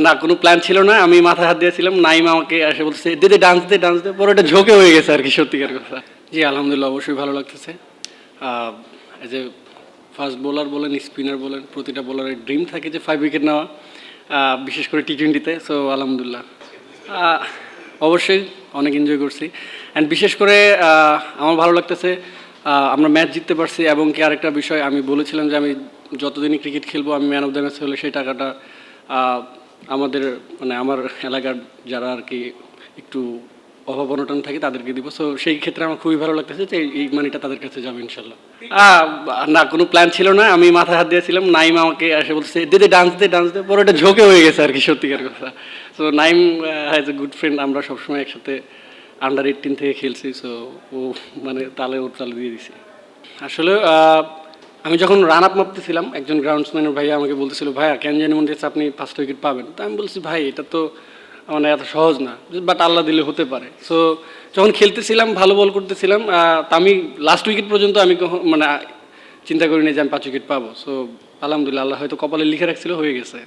না কোনো প্ল্যান ছিল না, আমি মাথায় হাত দিয়েছিলাম, নাইম আমাকে এসে বলছে দে দে ডান্স দে ডান্স দে, পরে এটা ঝোঁকে হয়ে গেছে আর কি, সত্যিকার কথা। জি আলহামদুলিল্লাহ, অবশ্যই ভালো লাগতেছে। এজ এ ফাস্ট বোলার বলেন, স্পিনার বলেন, প্রতিটা বোলারের ড্রিম থাকে যে 5 উইকেট নেওয়া, বিশেষ করে টি-20-তে। সো আলহামদুলিল্লাহ, আহ, অবশ্যই অনেক এনজয় করছি। অ্যান্ড বিশেষ করে আমার ভালো লাগতেছে আমরা ম্যাচ জিততে পারছি। এবং কি আরেকটা বিষয়, আমি বলেছিলাম যে আমি যতদিনই ক্রিকেট খেলবো আমি ম্যান অফ দ্য ম্যাচ হলে সেই টাকাটা আমাদের মানে আমার এলাকার যারা আর কি একটু অভাব অনটন থাকে তাদেরকে দিব। সো সেই ক্ষেত্রে আমার খুবই ভালো লাগতেছে যে এই মানিটা তাদের কাছে যাবে ইনশাল্লাহ। না কোনো প্ল্যান ছিল না, আমি মাথায় হাত দিয়েছিলাম, নাইম আমাকে এসে বলছে দে দে ডান্স দে ডান্স দে, পরে এটা ঝোঁকে হয়ে গেছে আর কি, সত্যিকার কথা। So Naim has a good friend, আমরা সবসময় একসাথে আন্ডার 18 থেকে খেলছি। সো ও মানে তালে ওর তালে দিয়ে দিছি। আসলে আমি যখন রান আপ মাপতেছিলাম, একজন গ্রাউন্ডসম্যানের ভাইয়া আমাকে বলতেছিল ভাইয়া কেন জানি মনে হচ্ছে আপনি 5টা উইকেট পাবেন। তো আমি বলছি ভাই এটা তো মানে এত সহজ না, বাট আল্লাহ দিলে হতে পারে। সো যখন খেলতেছিলাম, ভালো বল করতেছিলাম, তা আমি লাস্ট উইকেট পর্যন্ত আমি মানে চিন্তা করিনি যে আমি 5 উইকেট পাবো। সো আলহামদুলিল্লাহ, আল্লাহ হয়তো কপালে লিখে রাখছিল, হয়ে গেছে।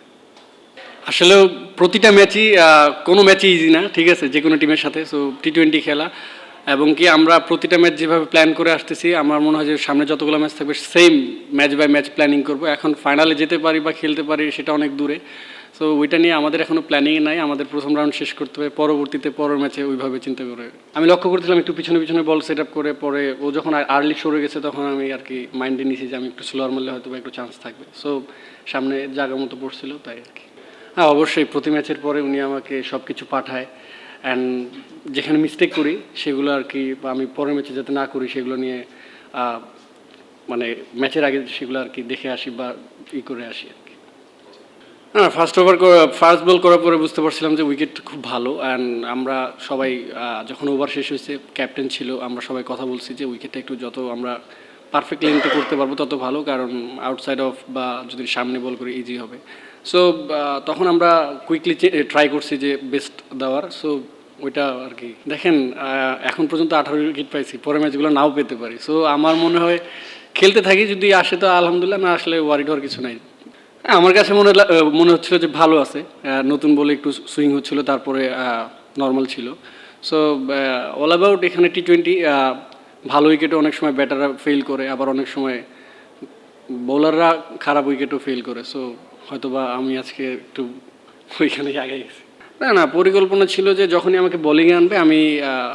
আসলে প্রতিটা ম্যাচই কোনো ম্যাচই ইজি না, ঠিক আছে, যে কোনো টিমের সাথে। সো টি-20 খেলা এবং কি আমরা প্রতিটা ম্যাচ যেভাবে প্ল্যান করে আসতেছি, আমার মনে হয় যে সামনে যতগুলো ম্যাচ থাকবে same match by match planning করবো। এখন ফাইনালে যেতে পারি বা খেলতে পারি সেটা অনেক দূরে। সো ওইটা নিয়ে আমাদের এখনও প্ল্যানিংই নাই, আমাদের প্রথম রাউন্ড শেষ করতে হবে, পরবর্তীতে পরের ম্যাচে ওইভাবে চিন্তা করে। আমি লক্ষ্য করছিলাম একটু পিছনে পিছনে বল সেট আপ করে, পরে ও যখন আর্লি সরে গেছে তখন আমি আর কি মাইন্ডে নিয়েছি যে আমি একটু স্লোয়ার মারলে হয়তো বা একটু চান্স থাকবে। সো সামনে জায়গা মতো পড়ছিল, তাই আর কি। হ্যাঁ অবশ্যই, প্রতি ম্যাচের পরে উনি আমাকে সব কিছু পাঠায়। অ্যান্ড যেখানে মিস্টেক করি সেগুলো আর কি, বা আমি পরের ম্যাচে যাতে না করি সেগুলো নিয়ে মানে ম্যাচের আগে সেগুলো আর কি দেখে আসি বা করে আসি আর কি। হ্যাঁ, ফার্স্ট বল করার পরে বুঝতে পারছিলাম যে উইকেট খুব ভালো। অ্যান্ড আমরা সবাই যখন ওভার শেষ হয়েছে, ক্যাপ্টেন ছিল, আমরা সবাই কথা বলছি যে উইকেটটা একটু যত আমরা পারফেক্ট লেন্থে করতে পারবো তত ভালো, কারণ আউটসাইড অফ বা যদি সামনে বল করে ইজি হবে। সো তখন আমরা কুইকলি ট্রাই করছি যে বেস্ট দেওয়ার। সো ওইটা আর কি দেখেন, এখন পর্যন্ত 18 উইকেট পাইছি, পরের ম্যাচগুলো নাও পেতে পারি। সো আমার মনে হয় খেলতে থাকি, যদি আসে তো আলহামদুলিল্লাহ, না আসলে ওয়ারিড হওয়ার কিছু নাই। হ্যাঁ, আমার কাছে মনে হচ্ছিল যে ভালো আছে, নতুন বলে একটু সুইং হচ্ছিল, তারপরে নর্মাল ছিল। সো অল অ্যাবাউট এখানে টি-20 ভালো উইকেটও অনেক সময় ব্যাটাররা ফেল করে, আবার অনেক সময় বোলাররা খারাপ উইকেটও ফেল করে। সো হয়তো বা আমি আজকে একটু ওইখানেই আগে গেছি। না না, পরিকল্পনা ছিল যে যখনই আমাকে বোলিংয়ে আনবে আমি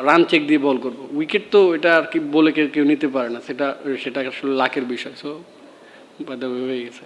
রান চেক দিয়ে বল করব। উইকেট তো এটা আর কি বলে কেউ কেউ নিতে পারে না, সেটা সেটা আসলে লাকের বিষয়। সো বাই দ্য ওয়ে হয়ে গেছে।